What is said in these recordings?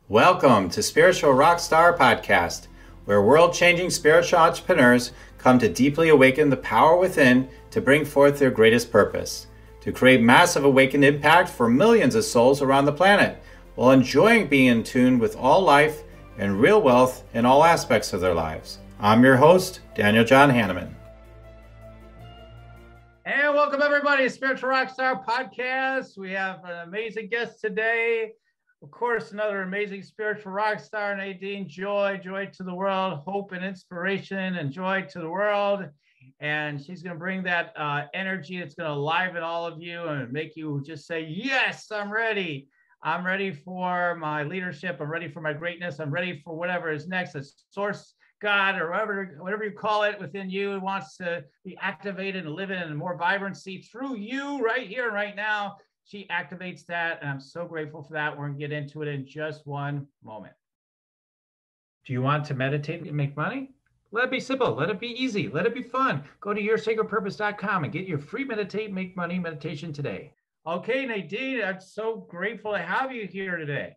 Welcome to Spiritual Rockstar Podcast, where world-changing spiritual entrepreneurs come to deeply awaken the power within to bring forth their greatest purpose, to create massive awakened impact for millions of souls around the planet, while enjoying being in tune with all life and real wealth in all aspects of their lives. I'm your host, Daniel John Hanneman. And welcome everybody to Spiritual Rockstar Podcast. We have an amazing guest today. Of course, another amazing spiritual rock star, Nadene Joy, joy to the world, hope and inspiration and joy to the world. And she's going to bring that energy that's going to liven all of you and make you just say, yes, I'm ready. I'm ready for my leadership. I'm ready for my greatness. I'm ready for whatever is next. The source God or whatever you call it within you wants to be activated and live in more vibrancy through you right here, right now. She activates that, and I'm so grateful for that. We're going to get into it in just one moment. Do you want to meditate and make money? Let it be simple. Let it be easy. Let it be fun. Go to yoursacredpurpose.com and get your free Meditate, Make Money meditation today. Okay, Nadene, I'm so grateful to have you here today.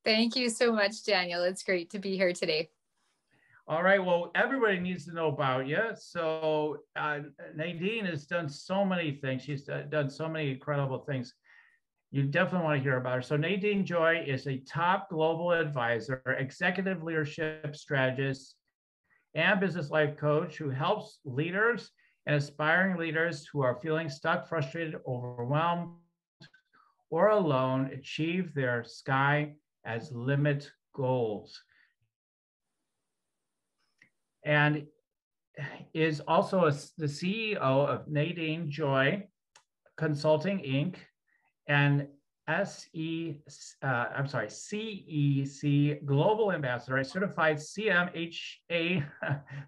Thank you so much, Daniel. It's great to be here today. All right. Well, everybody needs to know about you. So Nadene has done so many things. She's done so many incredible things. You definitely want to hear about her. So Nadene Joy is a top global advisor, executive leadership strategist, and business life coach who helps leaders and aspiring leaders who are feeling stuck, frustrated, overwhelmed, or alone achieve their sky as limit goals. And is also the CEO of Nadene Joy Consulting Inc. and CEC Global Ambassador, a certified CMHA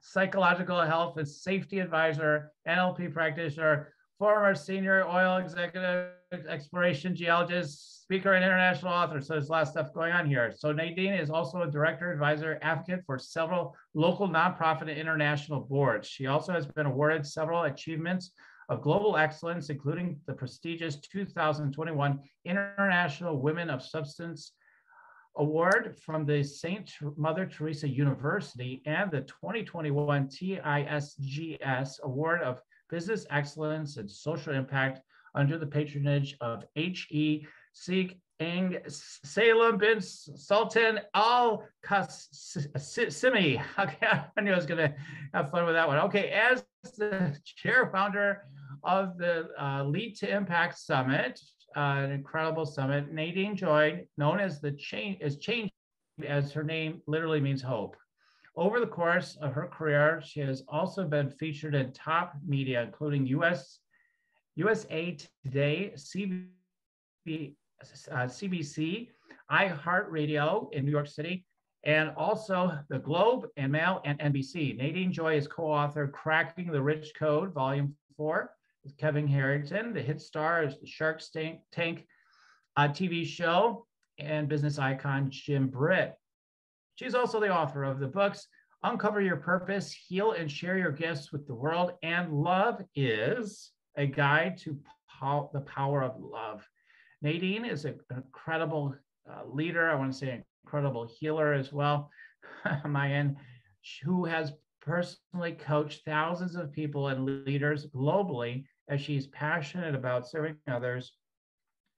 psychological health and safety advisor, NLP practitioner, former senior oil executive, exploration geologist, speaker, and international author. So there's a lot of stuff going on here. So Nadene is also a director, advisor, advocate for several local nonprofit and international boards. She also has been awarded several achievements of global excellence, including the prestigious 2021 International Women of Substance Award from the St. Mother Theresa University and the 2021 TISGS Award of Business Excellence and Social Impact under the patronage of H.E. Sheikh Eng, Salem bin Sultan Al Qasimi. Okay, I knew I was going to have fun with that one. Okay, as the chair founder of the Lead to Impact Summit, an incredible summit, Nadene Joy, known as Change, as her name literally means hope. Over the course of her career, she has also been featured in top media, including USA Today, CBC, iHeartRadio in New York City, and also the Globe and Mail and NBC. Nadene Joy is co-author Cracking the Rich Code, Volume 4, with Kevin Harrington. The hit star is the Shark Tank TV show, and business icon Jim Britt. She's also the author of the books Uncover Your Purpose, Heal and Share Your Gifts with the World, and Love is a Guide to the Power of Love. Nadene is an incredible leader. I want to say incredible healer as well, on my end, who has personally coached thousands of people and leaders globally as she's passionate about serving others,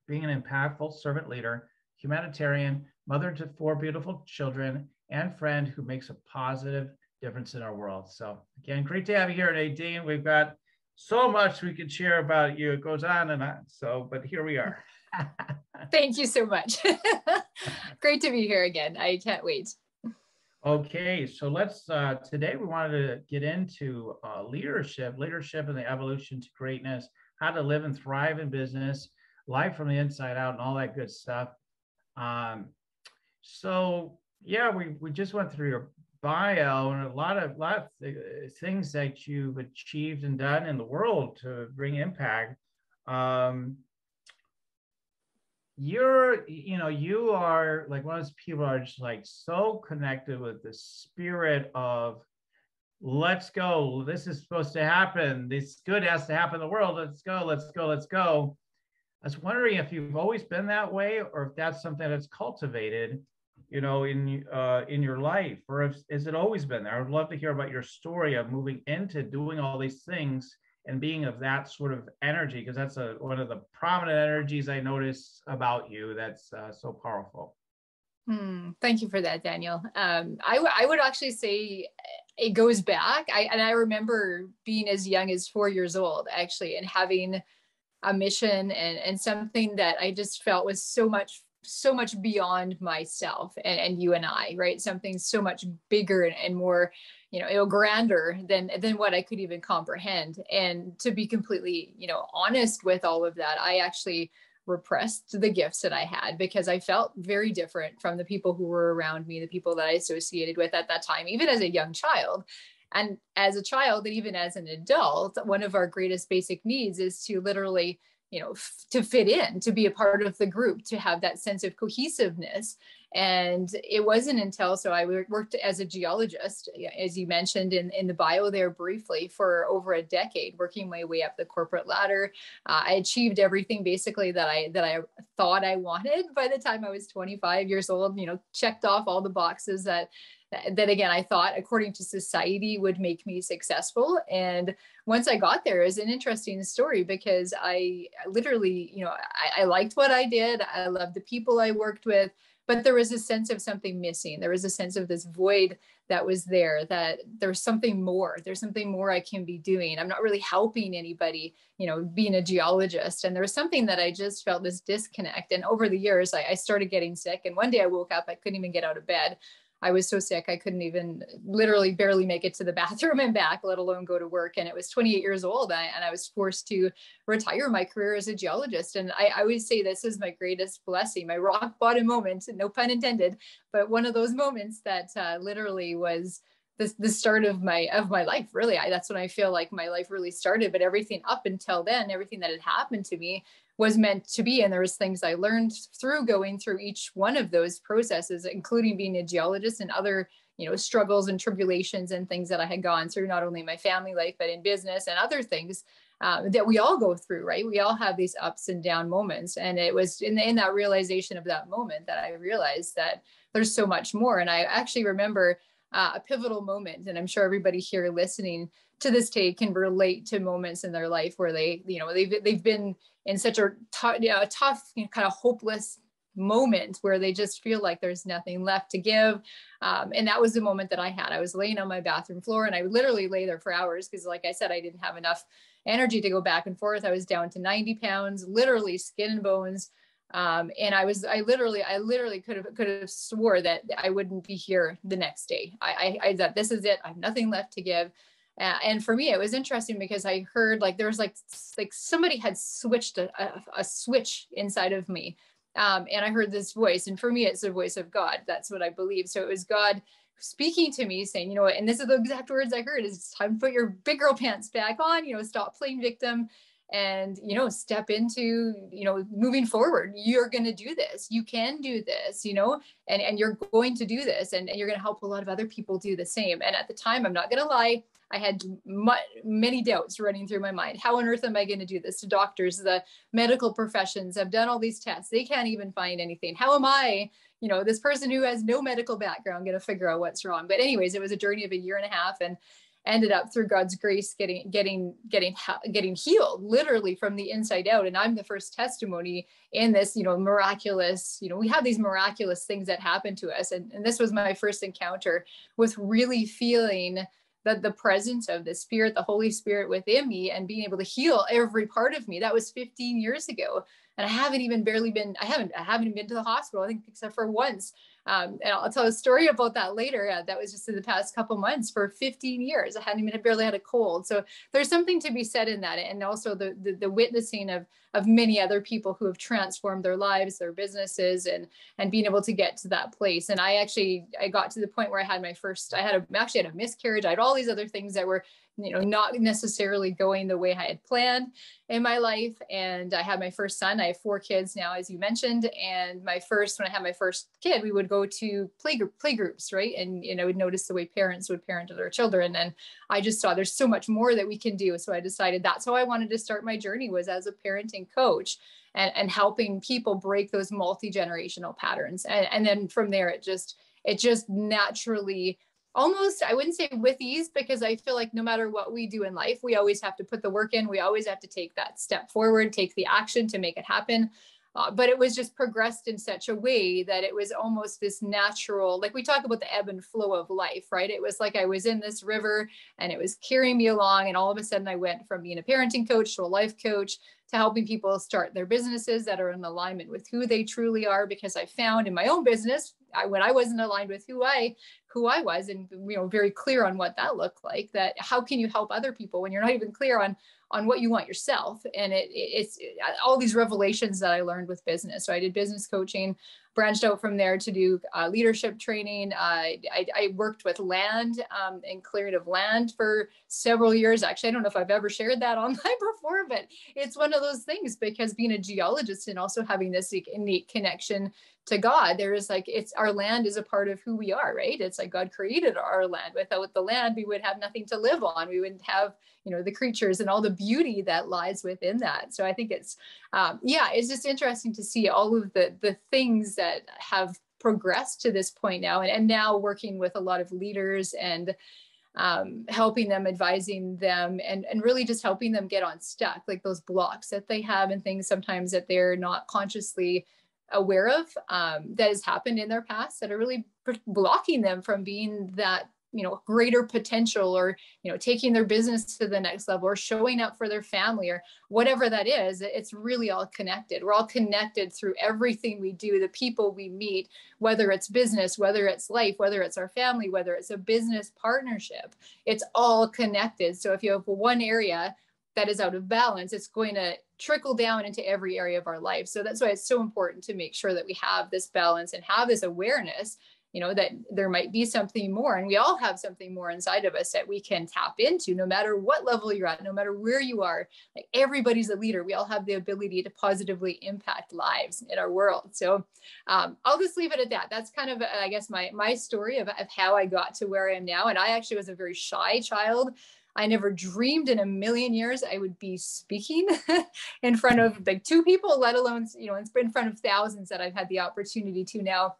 being an impactful servant leader, humanitarian, mother to 4 beautiful children, and friend who makes a positive difference in our world. So again, great to have you here, Nadene. We've got so much we could share about you. It goes on and on. So, but here we are. Thank you so much. Great to be here again. I can't wait. Okay, so let's, today we wanted to get into leadership and the evolution to greatness, how to live and thrive in business, life from the inside out, and all that good stuff. So yeah, we just went through your bio and a lot of things that you've achieved and done in the world to bring impact. You are like one of those people are just like so connected with the spirit of let's go. This is supposed to happen. This good has to happen in the world. Let's go, let's go, let's go. I was wondering if you've always been that way or if that's something that's cultivated in your life, or has it always been there? I would love to hear about your story of moving into doing all these things and being of that sort of energy, because that's one of the prominent energies I notice about you that's so powerful. Thank you for that, Daniel. I would actually say it goes back. I remember being as young as 4 years old, actually, and having a mission and something that I just felt was so much beyond myself and you and I, right? Something so much bigger and more, grander than what I could even comprehend. And to be completely, honest with all of that, I actually repressed the gifts that I had because I felt very different from the people who were around me, the people that I associated with at that time, even as a young child. And as a child, and even as an adult, one of our greatest basic needs is to literally, to fit in, to be a part of the group, to have that sense of cohesiveness. And it wasn't until, so I worked as a geologist, as you mentioned in the bio there briefly, for over a decade, working my way up the corporate ladder. I achieved everything basically that I thought I wanted by the time I was 25 years old, checked off all the boxes that again, I thought according to society would make me successful. And once I got there, it was an interesting story because I literally, I liked what I did. I loved the people I worked with, but there was a sense of something missing. There was a sense of this void that was there, that there's something more. There's something more I can be doing. I'm not really helping anybody, being a geologist. And there was something that I just felt this disconnect. And over the years, I started getting sick. And one day I woke up, I couldn't even get out of bed. I was so sick, I couldn't even literally barely make it to the bathroom and back, let alone go to work. And it was 28 years old and I was forced to retire my career as a geologist. And I always say this is my greatest blessing, my rock bottom moment, no pun intended, but one of those moments that literally was the start of my life. Really, that's when I feel like my life really started. But everything up until then, everything that had happened to me was meant to be. And there was things I learned through going through each one of those processes, including being a geologist and other, struggles and tribulations and things that I had gone through, not only in my family life, but in business and other things that we all go through, right? We all have these ups and down moments. And it was in that realization of that moment that I realized that there's so much more. And I actually remember a pivotal moment, and I'm sure everybody here listening to this day can relate to moments in their life where they've been in such a tough, kind of hopeless moment where they just feel like there's nothing left to give. And that was the moment that I had. I was laying on my bathroom floor and I would literally lay there for hours because, like I said, I didn't have enough energy to go back and forth. I was down to 90 pounds, literally skin and bones. And I literally could have swore that I wouldn't be here the next day. I thought, this is it. I have nothing left to give. And for me, it was interesting because I heard there was like somebody had switched a switch inside of me. And I heard this voice, and for me, it's the voice of God. That's what I believe. So it was God speaking to me saying, and this is the exact words I heard, is it's time to put your big girl pants back on, stop playing victim and, step into, moving forward. You're going to do this. You can do this, and you're going to do this, and you're going to help a lot of other people do the same. And at the time, I'm not going to lie, I had many doubts running through my mind. How on earth am I going to do this? The doctors, the medical professions have done all these tests. They can't even find anything. How am I, this person who has no medical background, going to figure out what's wrong? But anyways, it was a journey of 1.5 years, and ended up through God's grace getting healed literally from the inside out. And I'm the first testimony in this, miraculous, we have these miraculous things that happen to us. And this was my first encounter with really feeling that the presence of the Spirit, the Holy Spirit within me, and being able to heal every part of me. That was 15 years ago. And I haven't even been to the hospital, I think, except for once. And I'll tell a story about that later. That was just in the past couple months. For 15 years, I barely had a cold. So there's something to be said in that. And also the witnessing of many other people who have transformed their lives, their businesses, and being able to get to that place. And I got to the point where I actually had a miscarriage. I had all these other things that were not necessarily going the way I had planned in my life. And I had my first son. I have 4 kids now, as you mentioned. And when I had my first kid, we would go to play groups, right? And, I would notice the way parents would parent their children. And I just saw there's so much more that we can do. So I decided that's how I wanted to start my journey, was as a parenting coach and helping people break those multi-generational patterns. And then from there, it just naturally, almost, I wouldn't say with ease, because I feel like no matter what we do in life, we always have to put the work in. We always have to take that step forward, take the action to make it happen. But it was just progressed in such a way that it was almost this natural, like we talk about the ebb and flow of life, right? It was like I was in this river and it was carrying me along. And all of a sudden I went from being a parenting coach to a life coach to helping people start their businesses that are in alignment with who they truly are. Because I found in my own business, when I wasn't aligned with who I was, and very clear on what that looked like, that how can you help other people when you're not even clear on what you want yourself? And it's all these revelations that I learned with business. So I did business coaching, branched out from there to do leadership training. I worked with land and clearing of land for several years. Actually, I don't know if I've ever shared that online before, but it's one of those things, because being a geologist and also having this innate connection to God, there is our land is a part of who we are, right? It's like God created our land. Without the land, we would have nothing to live on. We wouldn't have, the creatures and all the beauty that lies within that. So I think it's just interesting to see all of the things that have progressed to this point now, and now working with a lot of leaders and helping them, advising them, and really just helping them get unstuck, like those blocks that they have and things sometimes that they're not consciously aware of that has happened in their past, that are really blocking them from being that greater potential, or taking their business to the next level, or showing up for their family, or whatever that is. It's really all connected. We're all connected through everything we do, the people we meet, whether it's business, whether it's life, whether it's our family, whether it's a business partnership. It's all connected. So if you have one area that is out of balance, it's going to trickle down into every area of our life. So that's why it's so important to make sure that we have this balance and have this awareness, that there might be something more, and we all have something more inside of us that we can tap into, no matter what level you're at, no matter where you are. Like, everybody's a leader. We all have the ability to positively impact lives in our world. So I'll just leave it at that. That's kind of, I guess, my story of how I got to where I am now. And I actually was a very shy child. I never dreamed in a million years I would be speaking in front of 2 people, let alone, in front of thousands that I've had the opportunity to now.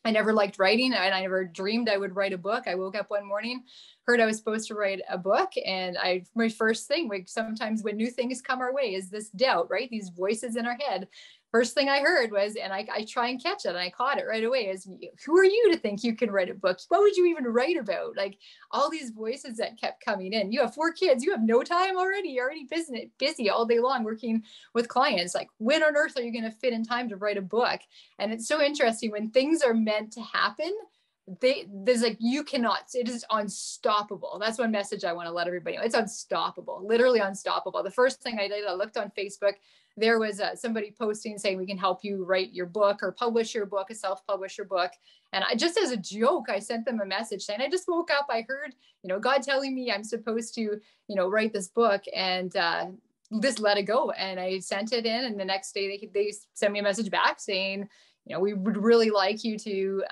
I never liked writing, and I never dreamed I would write a book. I woke up one morning, heard I was supposed to write a book, and my first thing, sometimes when new things come our way, is this doubt, right? These voices in our head. First thing I heard was, and I try and catch it, and I caught it right away, is, who are you to think you can write a book? What would you even write about? Like, all these voices that kept coming in. You have 4 kids. You have no time already. You're already busy all day long working with clients. Like, when on earth are you going to fit in time to write a book? And it's so interesting when things are meant to happen. You cannot, it is unstoppable. That's one message I want to let everybody know. It's unstoppable, literally unstoppable. The first thing I did, I looked on Facebook. There was somebody posting saying, we can help you write your book or publish your book, self-publish your book. And I just, as a joke, I sent them a message saying, I just woke up, I heard, God telling me I'm supposed to, write this book, and just let it go. And I sent it in, and the next day they sent me a message back saying, we would really like you to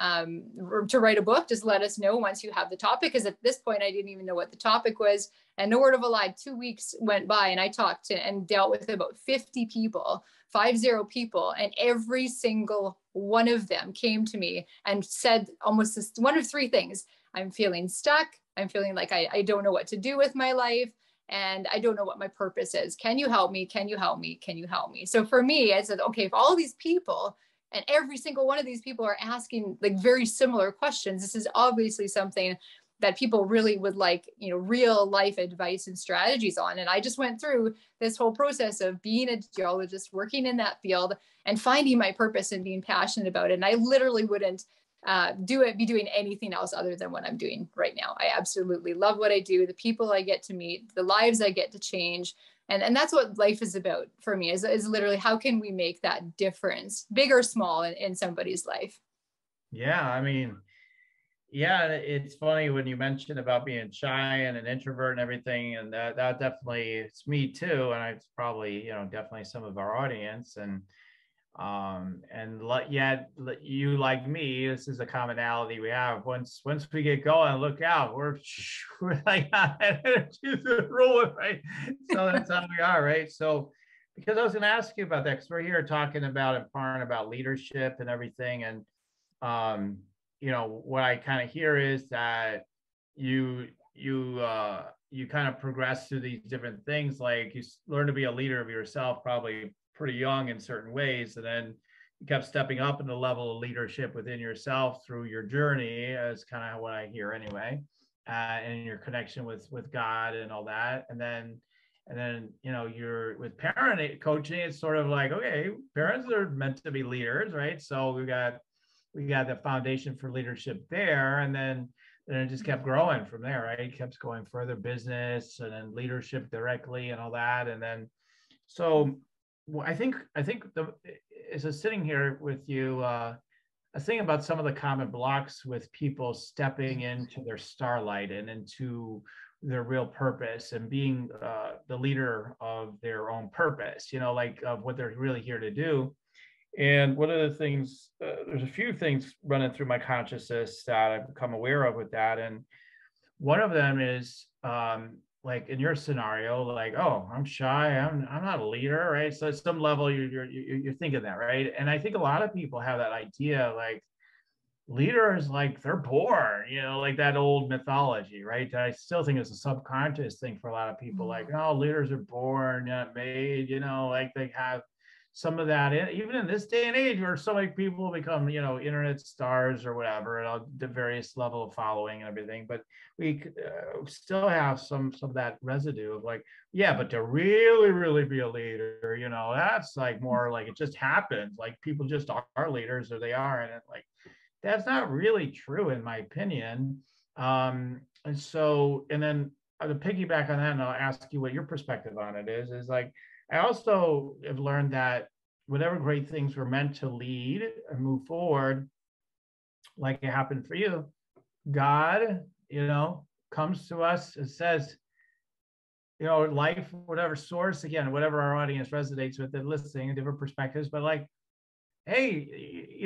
write a book. Just let us know once you have the topic. Because at this point, I didn't even know what the topic was. And no word of a lie, 2 weeks went by, and I talked to and dealt with about 50 people, 50 people. And every single one of them came to me and said almost one of 3 things. I'm feeling stuck. I'm feeling like I don't know what to do with my life. And I don't know what my purpose is. Can you help me? Can you help me? Can you help me? So for me, I said, okay, if all these people, and every single one of these people are asking very similar questions, this is obviously something that people really would like, real life advice and strategies on. And I just went through this whole process of being a geologist, working in that field, and finding my purpose and being passionate about it. And I literally wouldn't be doing anything else other than what I'm doing right now. I absolutely love what I do, the people I get to meet, the lives I get to change. And that's what life is about for me, is literally, how can we make that difference, big or small, in somebody's life? Yeah, I mean, Yeah, it's funny when you mentioned about being shy and an introvert and everything, and that definitely it's me too, and it's probably definitely some of our audience, yet you like me, this is a commonality we have. Once we get going, look out, we're like energies are rolling, right? So that's how we are, right? So because I was going to ask you about that, because we're here talking about empowering about leadership and everything, and um, what I kind of hear is that you you kind of progress through these different things, like you learn to be a leader of yourself probably pretty young in certain ways, and then you kept stepping up in the level of leadership within yourself through your journey, as kind of what I hear anyway, and your connection with God and all that, and then you're with parent coaching. It's sort of like, okay, parents are meant to be leaders, right? So we got the foundation for leadership there, and then it just kept growing from there, right? It kept going further, business and then leadership directly and all that, and then so I think as I'm sitting here with you, I was thinking about some of the common blocks with people stepping into their starlight and into their real purpose and being the leader of their own purpose, like of what they're really here to do. And one of the things, there's a few things running through my consciousness that I've become aware of with that. And one of them is like in your scenario, like, oh, I'm shy, I'm not a leader, right? So at some level, you're thinking that, right? And I think a lot of people have that idea, like leaders, like they're born, like that old mythology, right? That I still think is a subconscious thing for a lot of people, like, oh, leaders are born, not made, like they have some of that even in this day and age where so many people become internet stars or whatever, and the various level of following and everything, but we still have some of that residue of like, yeah, but to really be a leader, that's like more like it just happens, like people just are leaders, or they are, and it, like that's not really true in my opinion. And then to piggyback on that, and I'll ask you what your perspective on it is like, I also have learned that whatever great things we're meant to lead and move forward, like it happened for you, God, comes to us and says, life, whatever source, again, whatever our audience resonates with it, listening, different perspectives, but like, hey,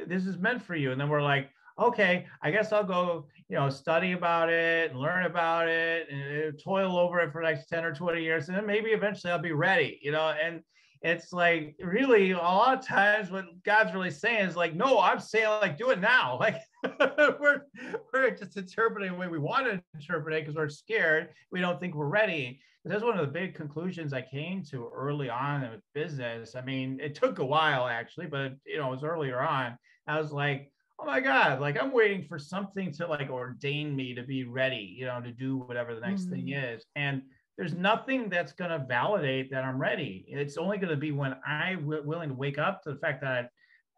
this is meant for you. And then we're like, okay, I guess I'll go, study about it and learn about it and toil over it for the next 10 or 20 years. And then maybe eventually I'll be ready, and it's like really a lot of times what God's really saying is like, no, I'm saying like, do it now. Like we're just interpreting the way we want to interpret it because we're scared. We don't think we're ready. That's one of the big conclusions I came to early on in business. I mean, it took a while actually, but it was earlier on. I was like, oh my God, like I'm waiting for something to like ordain me to be ready, to do whatever the next thing is. And there's nothing that's going to validate that I'm ready. It's only going to be when I'm willing to wake up to the fact that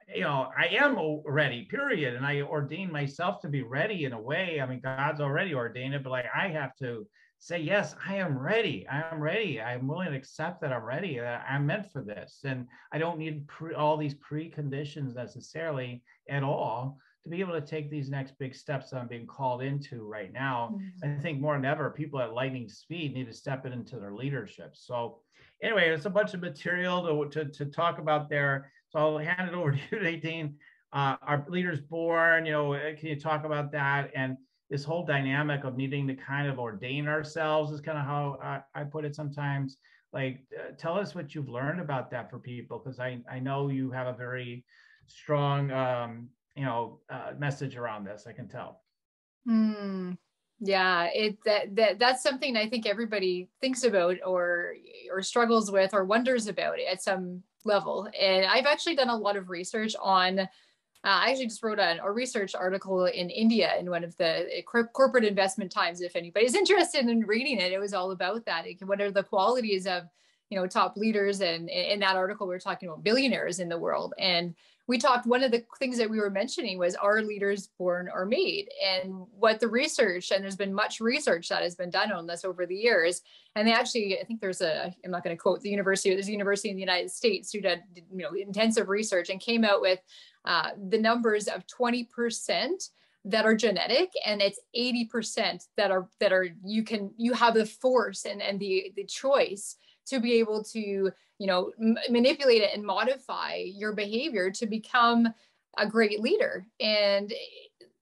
I am ready, period. And I ordain myself to be ready in a way. I mean, God's already ordained it, but like I have to say, yes, I am ready. I am ready. I'm willing to accept that I'm ready. That I'm meant for this. And I don't need all these preconditions necessarily at all to be able to take these next big steps that I'm being called into right now. I think more than ever, people at lightning speed need to step into their leadership. So anyway, it's a bunch of material to talk about there. So I'll hand it over to you, Nadene. Our leaders born, can you talk about that? And this whole dynamic of needing to kind of ordain ourselves is kind of how I put it sometimes. Like, tell us what you've learned about that for people, because I know you have a very strong, message around this. I can tell. Yeah, that's something I think everybody thinks about or struggles with or wonders about it at some level. And I've actually done a lot of research on. I actually just wrote a research article in India in one of the corporate investment times. If anybody's interested in reading it, it was all about that. What are the qualities of, top leaders? And in that article, we were talking about billionaires in the world. And we talked, one of the things that we were mentioning was, are leaders born or made? And what the research, and there's been much research that has been done on this over the years. And they actually, I think I'm not going to quote the university, there's a university in the United States who did, intensive research and came out with the numbers of 20% that are genetic, and it's 80% that are you have the force and the choice to be able to, you know, manipulate it and modify your behavior to become a great leader. And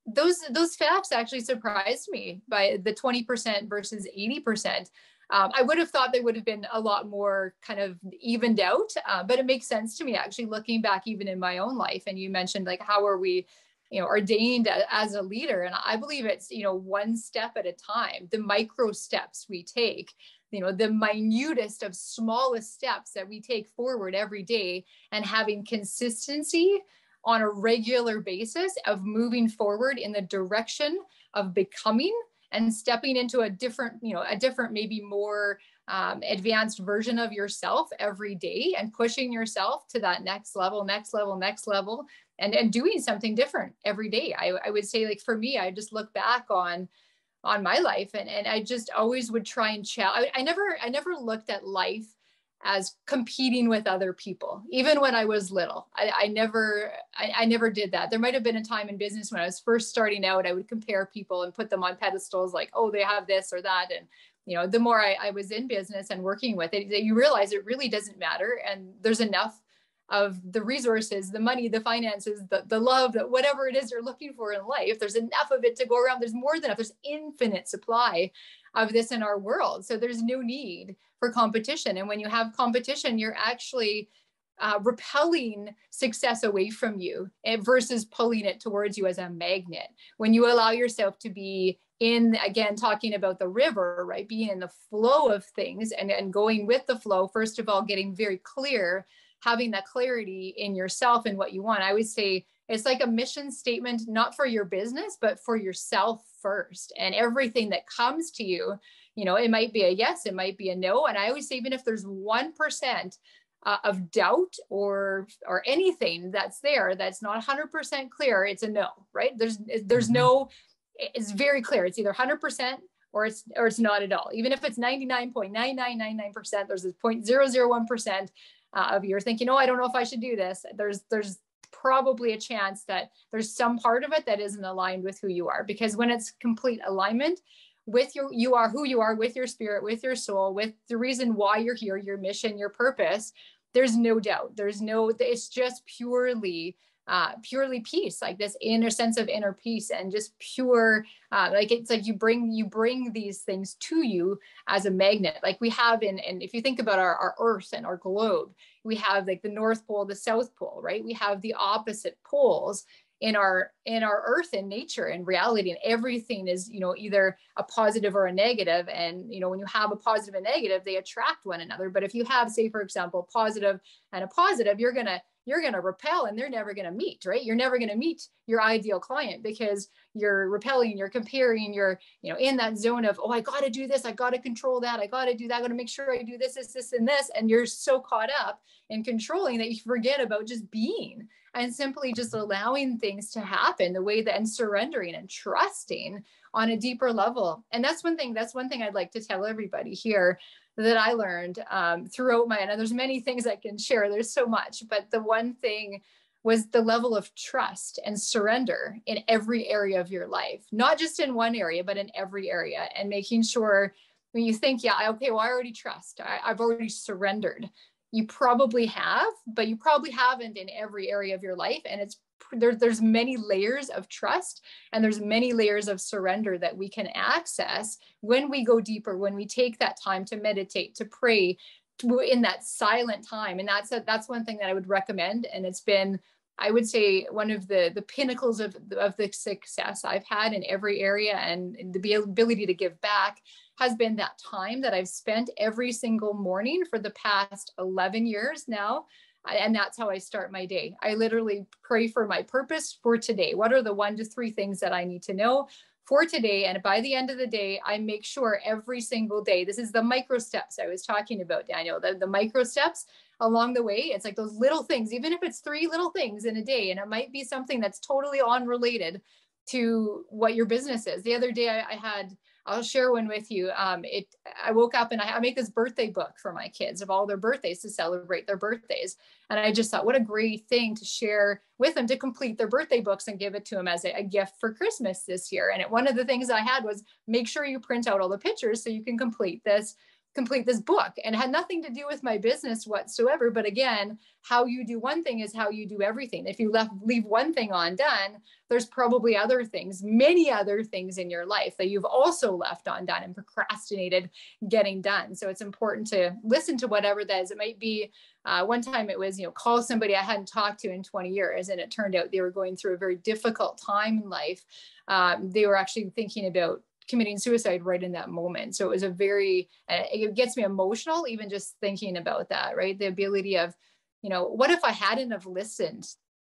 those facts actually surprised me by the 20% versus 80%. I would have thought they would have been a lot more kind of evened out, but it makes sense to me actually looking back even in my own life. And you mentioned like, how are we, you know, ordained as a leader? And I believe it's, you know, one step at a time, the micro steps we take, you know, the minutest of smallest steps that we take forward every day, and having consistency on a regular basis of moving forward in the direction of becoming and stepping into a different, you know, a different, maybe more advanced version of yourself every day, and pushing yourself to that next level, and doing something different every day. I would say, like, for me, I just look back on my life, and I just always would try and challenge. I never looked at life as competing with other people, even when I was little. I never did that. There might have been a time in business when I was first starting out, I would compare people and put them on pedestals, like, oh, they have this or that. And, you know, the more I was in business and working with it, you realize it really doesn't matter. And there's enough of the resources, the money, the finances, the love, that whatever it is you're looking for in life, there's enough of it to go around. There's more than enough. There's infinite supply of this in our world. So there's no need for competition. And when you have competition, you're actually repelling success away from you versus pulling it towards you as a magnet. When you allow yourself to be in, again, talking about the river, right? Being in the flow of things and going with the flow, first of all, getting very clear, having that clarity in yourself and what you want. I would say it's like a mission statement, not for your business, but for yourself first. And everything that comes to you, you know, it might be a yes, it might be a no. And I always say, even if there's 1% of doubt or anything that's there, that's not 100% clear, it's a no, right? There's no, it's very clear. It's either 100% or it's not at all. Even if it's 99.9999%, there's this 0.001% of you're thinking, oh, I don't know if I should do this. There's probably a chance that there's some part of it that isn't aligned with who you are. Because when it's complete alignment with you are who you are, with your spirit, with your soul, with the reason why you're here, your mission, your purpose, there's no doubt. It's just purely peace, like this inner sense of inner peace, and just pure, like it's like you bring these things to you as a magnet. Like we have and if you think about our earth and our globe, we have like the North Pole, the South Pole, right? We have the opposite poles in our earth and nature and reality, and everything is, you know, either a positive or a negative. And, you know, when you have a positive and negative, they attract one another. But if you have, say, for example, positive and a positive, you're going to repel, and they're never going to meet, right? You're never going to meet your ideal client because you're repelling, you're comparing, you're, you know, in that zone of, oh, I got to do this. I got to control that. I got to do that. I got to make sure I do this, and this. And you're so caught up in controlling that you forget about just being and simply just allowing things to happen the way that, and surrendering and trusting on a deeper level. And that's one thing I'd like to tell everybody here that I learned throughout and there's many things I can share. There's so much, but the one thing was the level of trust and surrender in every area of your life, not just in one area, but in every area. And making sure when you think, yeah, okay, well, I already trust, I've already surrendered. You probably have, but you probably haven't in every area of your life. And there's many layers of trust, and there's many layers of surrender that we can access when we go deeper, when we take that time to meditate, to pray, in that silent time. And that's one thing that I would recommend. And it's been, I would say, one of the pinnacles of the success I've had in every area, and the ability to give back has been that time that I've spent every single morning for the past 11 years now. And that's how I start my day. I literally pray for my purpose for today. What are the 1 to 3 things that I need to know for today? And by the end of the day, I make sure every single day, this is the micro steps I was talking about, Daniel, the micro steps along the way. It's like those little things, even if it's 3 little things in a day, and it might be something that's totally unrelated to what your business is. The other day I had I'll share one with you. I woke up and I make this birthday book for my kids of all their birthdays to celebrate their birthdays. And I just thought, what a great thing to share with them, to complete their birthday books and give it to them as a gift for Christmas this year. And one of the things I had was, make sure you print out all the pictures so you can complete this book. And it had nothing to do with my business whatsoever. But again, how you do one thing is how you do everything. If you leave one thing undone, there's probably other things, many other things in your life that you've also left undone and procrastinated getting done. So it's important to listen to whatever that is. It might be, one time it was, call somebody I hadn't talked to in 20 years. And it turned out they were going through a very difficult time in life. They were actually thinking about committing suicide right in that moment. So it was it gets me emotional, even just thinking about that, right? The ability of, what if I hadn't have listened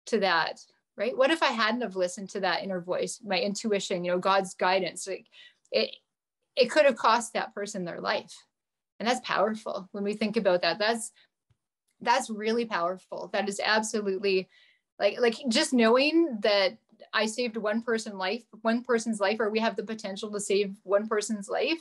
to that, right? What if I hadn't have listened to that inner voice, my intuition, God's guidance? Like it could have cost that person their life. And that's powerful. When we think about that, that's really powerful. That is absolutely like just knowing that I saved one person's life, or we have the potential to save one person's life.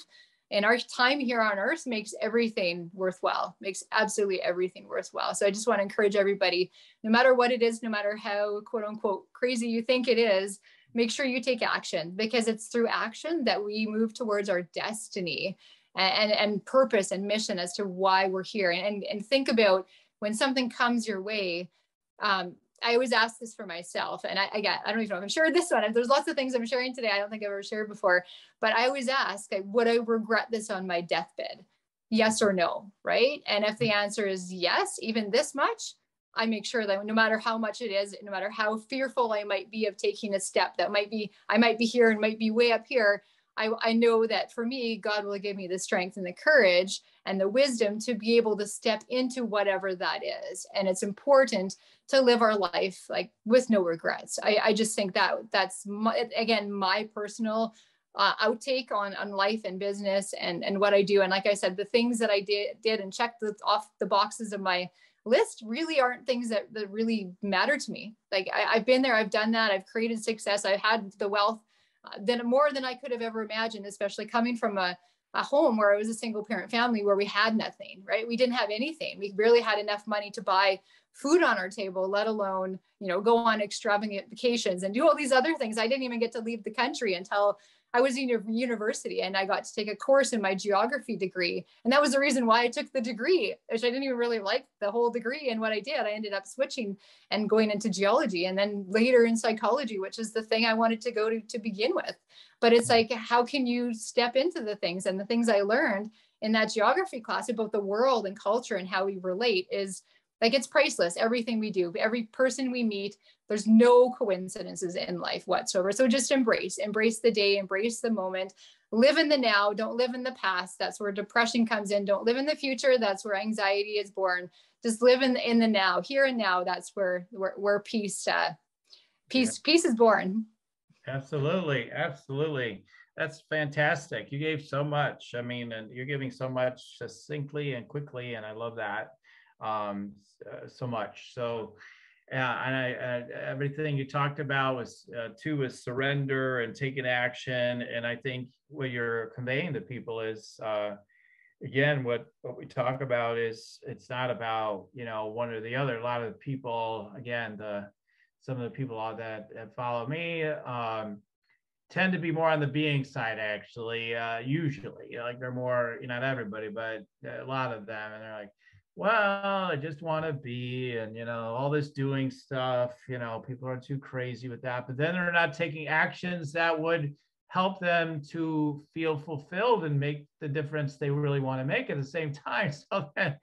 And our time here on earth makes everything worthwhile, makes absolutely everything worthwhile. So I just want to encourage everybody, no matter what it is, no matter how quote unquote crazy you think it is, make sure you take action, because it's through action that we move towards our destiny and purpose and mission as to why we're here. And think about when something comes your way. I always ask this for myself, and I don't even know if I'm sharing this one. There's lots of things I'm sharing today I don't think I've ever shared before, but I always ask, would I regret this on my deathbed? Yes or no, right? And if the answer is yes, even this much, I make sure that no matter how much it is, no matter how fearful I might be of taking a step that I might be here and might be way up here, I know that for me, God will give me the strength and the courage and the wisdom to be able to step into whatever that is. And it's important to live our life like with no regrets. I just think that's my personal outtake on life and business and what I do. And like I said, the things that I did and checked off the boxes of my list really aren't things that really matter to me. Like I've been there, I've done that, I've created success, I've had the wealth more than I could have ever imagined, especially coming from a home where I was a single parent family where we had nothing, right? We didn't have anything. We barely had enough money to buy food on our table, let alone, go on extravagant vacations and do all these other things. I didn't even get to leave the country until I was in university, and I got to take a course in my geography degree. And that was the reason why I took the degree, which I didn't even really like the whole degree. And what I did, I ended up switching and going into geology, and then later in psychology, which is the thing I wanted to go to begin with. But it's like, how can you step into the things? And the things I learned in that geography class about the world and culture and how we relate is like, it's priceless. Everything we do, every person we meet, there's no coincidences in life whatsoever. So just embrace the day, embrace the moment, live in the now, don't live in the past. That's where depression comes in. Don't live in the future. That's where anxiety is born. Just live in the now, here and now. That's where peace is born. Absolutely. Absolutely. That's fantastic. You gave so much. I mean, and you're giving so much succinctly and quickly. And I love that so much. So, and everything you talked about was surrender and taking action. And I think what you're conveying to people is, again, what we talk about is, it's not about, one or the other. A lot of the people, again, some of the people that follow me tend to be more on the being side, actually, usually. Like they're more, not everybody, but a lot of them. And they're like, well, I just want to be, and, all this doing stuff, people are too crazy with that. But then they're not taking actions that would help them to feel fulfilled and make the difference they really want to make at the same time. So then,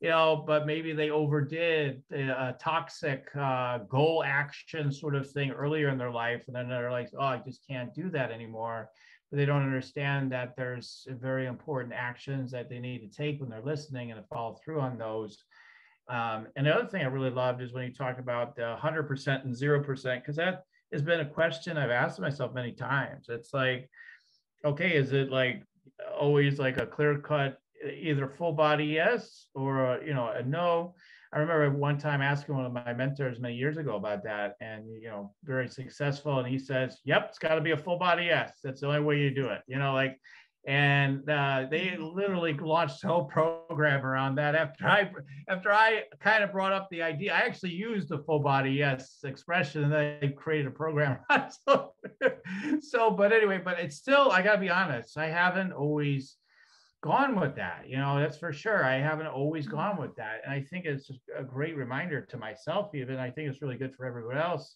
but maybe they overdid a toxic goal action sort of thing earlier in their life. And then they're like, oh, I just can't do that anymore. But they don't understand that there's very important actions that they need to take when they're listening and to follow through on those. And the other thing I really loved is when you talk about the 100% and 0%, because that has been a question I've asked myself many times. It's like, okay, is it like always like a clear cut, either full body yes or a no? I remember one time asking one of my mentors many years ago about that, and very successful, and he says, "Yep, it's got to be a full body yes. That's the only way you do it." And they literally launched a whole program around that. After I kind of brought up the idea, I actually used the full body yes expression, and they created a program. But anyway, but it's still, I gotta be honest, I haven't always gone with that. That's for sure. I haven't always gone with that, and I think it's just a great reminder to myself. Even I think it's really good for everyone else.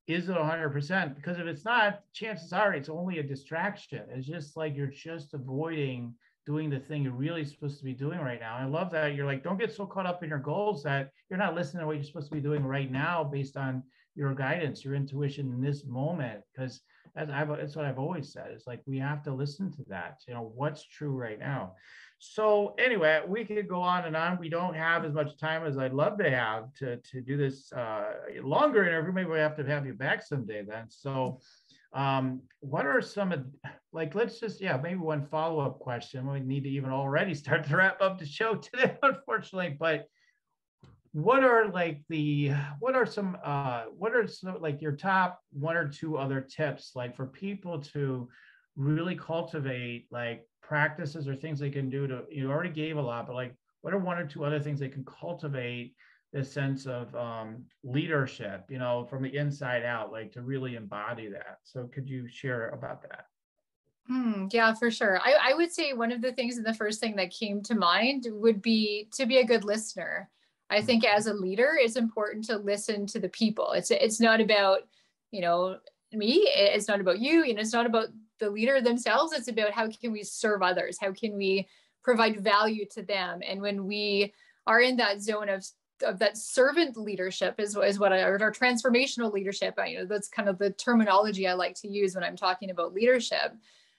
Is it 100%? Because if it's not, chances are it's only a distraction. It's just like you're just avoiding doing the thing you're really supposed to be doing right now. I love that you're like, don't get so caught up in your goals that you're not listening to what you're supposed to be doing right now based on your guidance, your intuition in this moment. Because that's what I've always said. It's like we have to listen to that. What's true right now. So anyway, we could go on and on. We don't have as much time as I'd love to have to do this longer interview. Maybe we have to have you back someday then. So what are some, let's just, maybe one follow-up question. We need to even already start to wrap up the show today, unfortunately, but what are some your top one or two other tips, for people to really cultivate practices or things they can do to, you already gave a lot, but what are one or two other things they can cultivate this sense of leadership, from the inside out, to really embody that? So could you share about that? Yeah, for sure. I would say one of the things, and the first thing that came to mind would be to be a good listener. I think as a leader, it's important to listen to the people. It's not about, me, it's not about you, it's not about the leader themselves. It's about how can we serve others? How can we provide value to them? And when we are in that zone of that servant leadership is what our transformational leadership, that's kind of the terminology I like to use when I'm talking about leadership.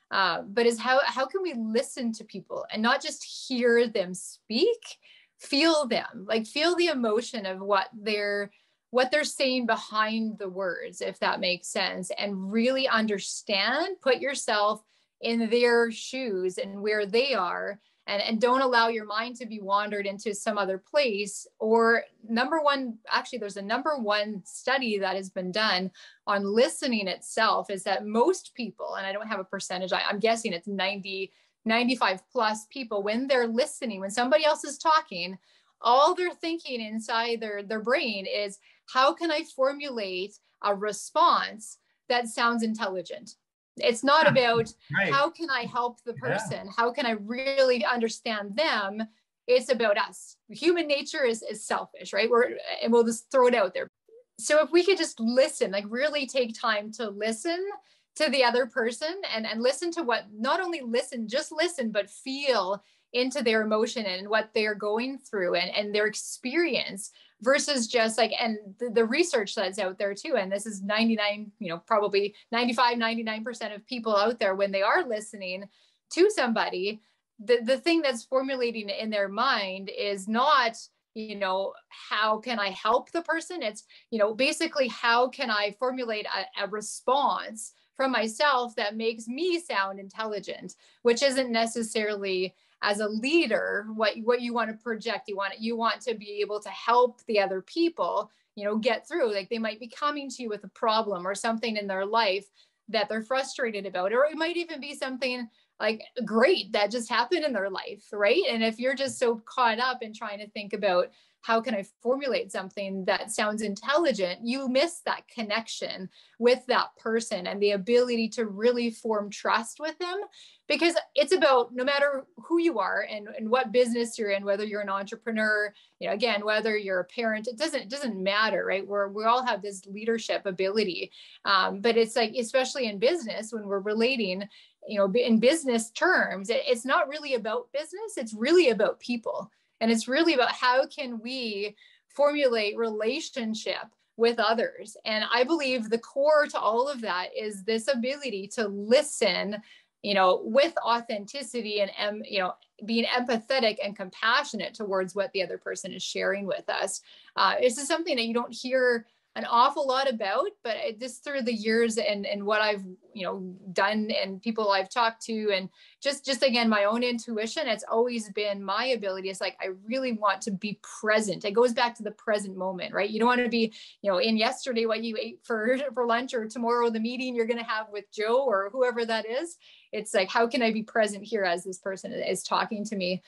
But is how can we listen to people and not just hear them speak, feel them, feel the emotion of what they're saying behind the words, if that makes sense, and really understand, put yourself in their shoes and where they are, and don't allow your mind to be wandered into some other place. Or there's a number one study that has been done on listening itself, is that most people, and I don't have a percentage, I'm guessing it's 95 plus people, when they're listening, when somebody else is talking, all they're thinking inside their brain is, how can I formulate a response that sounds intelligent? It's not about how can I help the person? How can I really understand them? It's about us. Human nature is selfish, right? And we'll just throw it out there. So if we could just listen, really take time to listen to the other person and listen to what, not only listen, just listen, but feel into their emotion and what they're going through and their experience, versus just and the research that's out there too. And this is probably 95, 99% of people out there, when they are listening to somebody, the thing that's formulating in their mind is not, how can I help the person? It's, basically, how can I formulate a response from myself that makes me sound intelligent, which isn't necessarily, as a leader, what you want to project. You want to be able to help the other people, get through. They might be coming to you with a problem or something in their life that they're frustrated about, or it might even be something great that just happened in their life, right? And if you're just so caught up in trying to think about how can I formulate something that sounds intelligent, you miss that connection with that person and the ability to really form trust with them. Because it's about, no matter who you are and what business you're in, whether you're an entrepreneur, again, whether you're a parent, it doesn't matter, right? We all have this leadership ability. But it's especially in business, when we're relating, in business terms, it's not really about business. It's really about people. And it's really about how can we formulate relationship with others. And I believe the core to all of that is this ability to listen, with authenticity and, being empathetic and compassionate towards what the other person is sharing with us. This is something that you don't hear an awful lot about, but just through the years and what I've, done and people I've talked to, and just again, my own intuition, it's always been my ability. It's like, I really want to be present. It goes back to the present moment, right? You don't want to be, in yesterday, what you ate for lunch, or tomorrow, the meeting you're going to have with Joe or whoever that is. It's like, how can I be present here as this person is talking to me?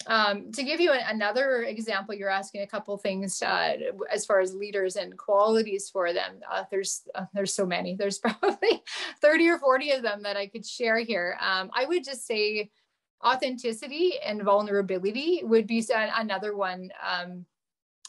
To give you another example, you're asking a couple things as far as leaders and qualities for them. There's so many. There's probably 30 or 40 of them that I could share here. I would just say authenticity and vulnerability would be another one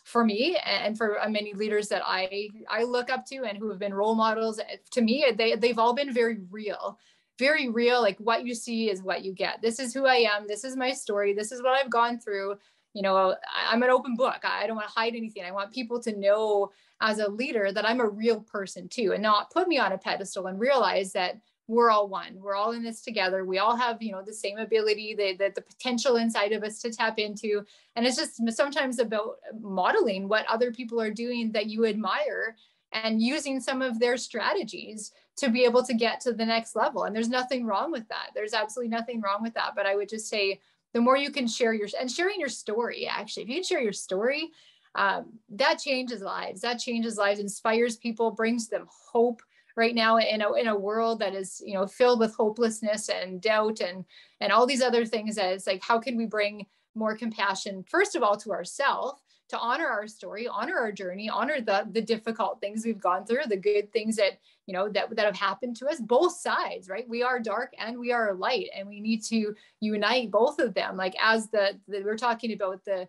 for me, and for many leaders that I look up to and who have been role models. To me, they've all been very real. Very real, like what you see is what you get. This is who I am. This is my story. This is what I've gone through. I'm an open book. I don't want to hide anything. I want people to know as a leader that I'm a real person too, and not put me on a pedestal, and realize that we're all one. We're all in this together. We all have, the same ability, the potential inside of us to tap into. And it's just sometimes about modeling what other people are doing that you admire, and using some of their strategies to be able to get to the next level. And there's nothing wrong with that. There's absolutely nothing wrong with that. But I would just say, the more you can sharing your story, actually, if you can share your story, that changes lives. That changes lives, inspires people, brings them hope. Right now, in a world that is, filled with hopelessness and doubt and all these other things, that it's like, how can we bring more compassion, first of all, to ourselves, to honor our story, honor our journey, honor the difficult things we've gone through, the good things that, that have happened to us, both sides, right? We are dark and we are light, and we need to unite both of them. Like, as we're talking about the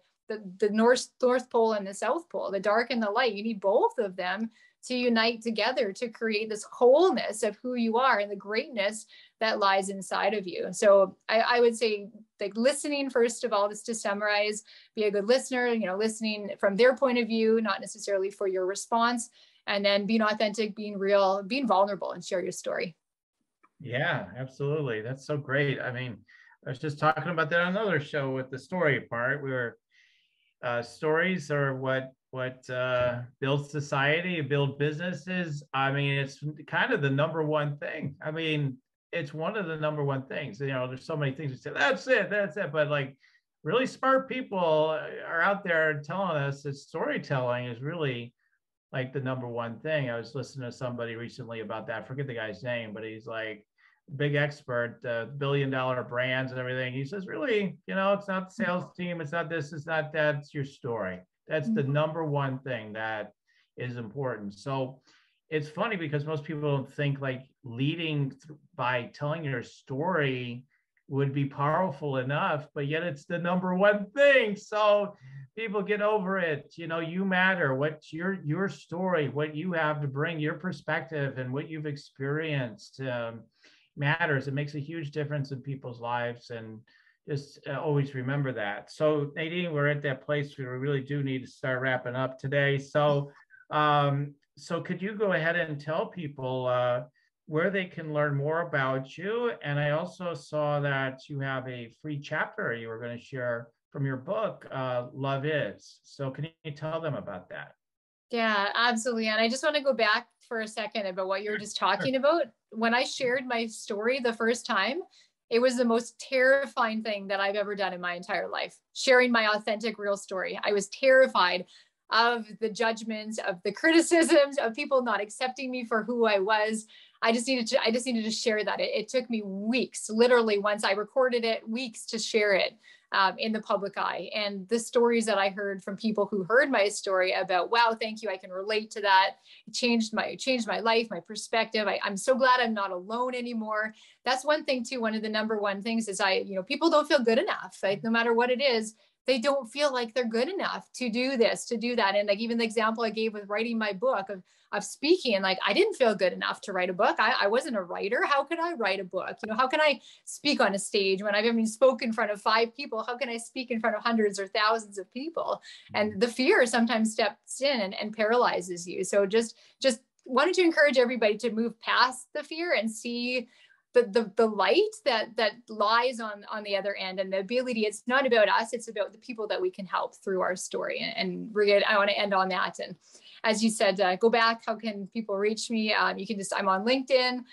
North Pole and the South Pole, the dark and the light, you need both of them to unite together to create this wholeness of who you are and the greatness that lies inside of you. So I would say, like, listening, first of all, just to summarize, be a good listener, listening from their point of view, not necessarily for your response, and then being authentic, being real, being vulnerable, and share your story. Yeah, absolutely. That's so great. I mean, I was just talking about that on another show with the story part. We were stories are what builds society, build businesses. I mean, it's kind of the number one thing. I mean, it's one of the number one things. There's so many things we say, that's it. But like, really smart people are out there telling us that storytelling is really like the number one thing. I was listening to somebody recently about that. I forget the guy's name, but he's like big expert, $1 billion brands and everything. He says, really, it's not the sales team. It's not this, it's not that, it's your story. That's the number one thing that is important. So it's funny because most people don't think like leading by telling your story would be powerful enough, but yet it's the number one thing. So people get over it. You matter. What's your story, what you have to bring, your perspective and what you've experienced matters. It makes a huge difference in people's lives, and just always remember that. So Nadene, we're at that place where we really do need to start wrapping up today. So could you go ahead and tell people where they can learn more about you? And I also saw that you have a free chapter you were going to share from your book, Love Is. So can you tell them about that? Yeah, absolutely. And I just want to go back for a second about what you were just talking about. When I shared my story the first time, it was the most terrifying thing that I've ever done in my entire life, sharing my authentic, real story. I was terrified of the judgments, of the criticisms, of people not accepting me for who I was. I just needed to share that. It took me weeks, literally, once I recorded it, weeks to share it in the public eye. And the stories that I heard from people who heard my story about, wow, thank you, I can relate to that. It changed my life, my perspective. I'm so glad I'm not alone anymore. That's one thing too. One of the number one things is people don't feel good enough. Like, no matter what it is, they don't feel like they're good enough to do this, to do that. And like, even the example I gave with writing my book of speaking, and like, I didn't feel good enough to write a book. I wasn't a writer. How could I write a book? How can I speak on a stage when I've even spoken in front of 5 people? How can I speak in front of hundreds or thousands of people? And the fear sometimes steps in and paralyzes you. So just wanted to encourage everybody to move past the fear and see the light that lies on the other end, and the ability. It's not about us, it's about the people that we can help through our story. And I want to end on that. And as you said, go back. How can people reach me? You can just, I'm on LinkedIn.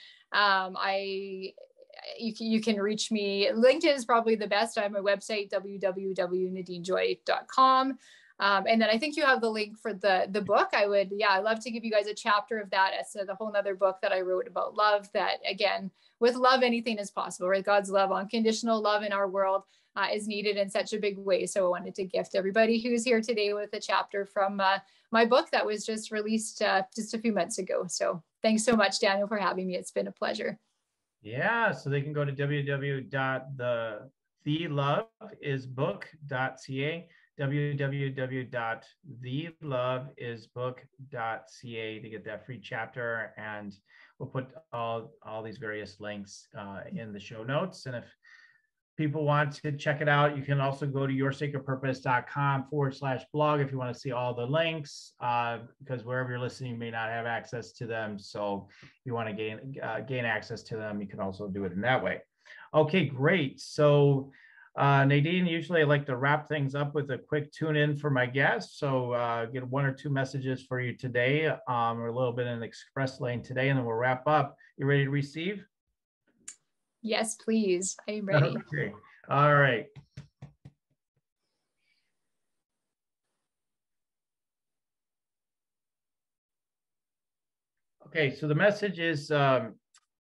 You can reach me. LinkedIn is probably the best. I have my website, www.nadenejoy.com. And then I think you have the link for the book. I'd love to give you guys a chapter of that. It's the whole nother book that I wrote about love, that again, with love, anything is possible, right? God's love, unconditional love in our world is needed in such a big way. So I wanted to gift everybody who's here today with a chapter from my book that was just released just a few months ago. So thanks so much, Daniel, for having me. It's been a pleasure. Yeah, so they can go to www.theloveisbook.ca, www.theloveisbook.ca to get that free chapter, and we'll put all these various links in the show notes. And if people want to check it out, you can also go to yoursacredpurpose.com/blog if you want to see all the links, because wherever you're listening, you may not have access to them. So if you want to gain access to them, you can also do it in that way. Okay, great. So Nadene, usually I like to wrap things up with a quick tune in for my guests. So get 1 or 2 messages for you today. We're a little bit in the express lane today, and then we'll wrap up. You ready to receive? Yes, please. I am ready. Okay. All right. Okay, so the message is, and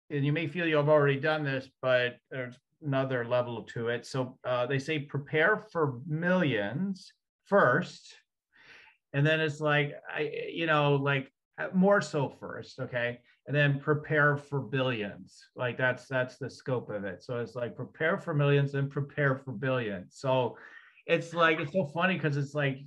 you may feel you've already done this, but there's another level to it. So they say prepare for millions first, and then it's like, more so first, okay? And then prepare for billions. Like that's the scope of it. So it's like prepare for millions and prepare for billions. So it's like, it's so funny because it's like,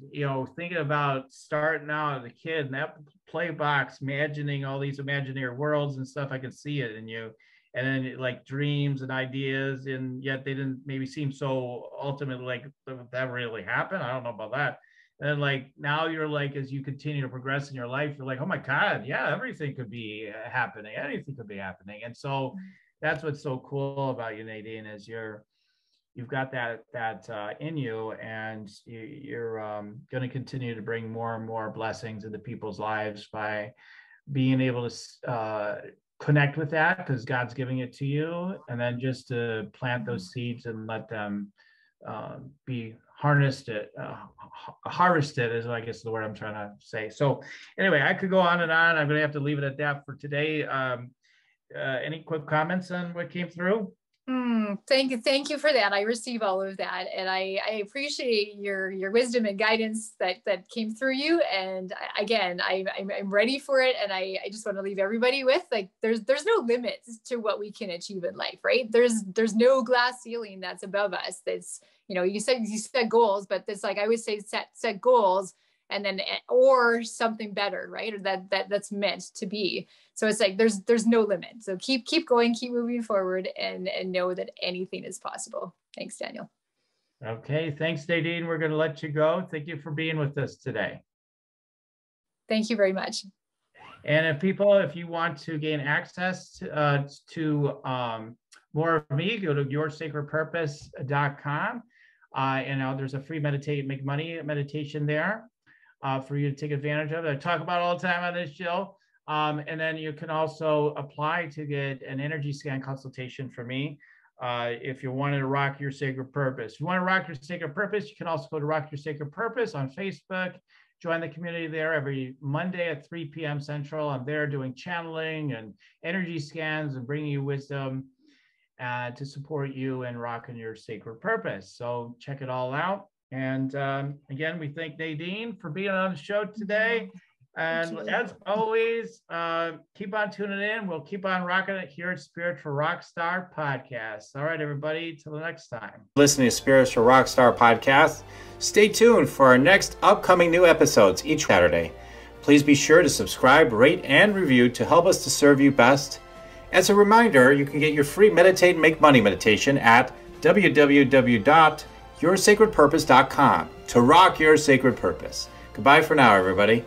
thinking about starting out as a kid and that play box, imagining all these imaginary worlds and stuff, I could see it in you. And then like dreams and ideas, and yet they didn't maybe seem so ultimately like that really happened. I don't know about that. And like now you're like, as you continue to progress in your life, you're like, oh my God, yeah, everything could be happening. Anything could be happening. And so that's what's so cool about you, Nadene, is you've got that in you, and you're going to continue to bring more and more blessings into people's lives by being able to connect with that, because God's giving it to you, and then just to plant those seeds and let them be harvested is, I guess, the word I'm trying to say. So anyway, I could go on and on. I'm going to have to leave it at that for today. Any quick comments on what came through? Thank you for that. I receive all of that, and I appreciate your wisdom and guidance that came through you. And again, I'm ready for it, and I just want to leave everybody with, like, there's no limits to what we can achieve in life, right? There's no glass ceiling that's above us. That's, you set goals, but it's like I always say, set goals, and then or something better, right? Or that's meant to be. So it's like there's no limit. So keep going, keep moving forward, and know that anything is possible. Thanks, Daniel. Okay, thanks, Nadene. We're going to let you go. Thank you for being with us today. Thank you very much. And if you want to gain access to more of me, go to yoursacredpurpose.com. And there's a free make money meditation there for you to take advantage of. I talk about all the time on this show. And then you can also apply to get an energy scan consultation from me if you wanted to rock your sacred purpose. If you want to rock your sacred purpose, you can also go to Rock Your Sacred Purpose on Facebook. Join the community there every Monday at 3 p.m. Central. I'm there doing channeling and energy scans and bringing you wisdom to support you in rocking your sacred purpose. So check it all out. And again, we thank Nadene for being on the show today. And as always, keep on tuning in. We'll keep on rocking it here at Spiritual Rockstar Podcast. All right, everybody, till the next time. Listening to Spiritual Rockstar Podcast. Stay tuned for our next upcoming new episodes each Saturday. Please be sure to subscribe, rate, and review to help us to serve you best. As a reminder, you can get your free Meditate and Make Money meditation at www.yoursacredpurpose.com to rock your sacred purpose. Goodbye for now, everybody.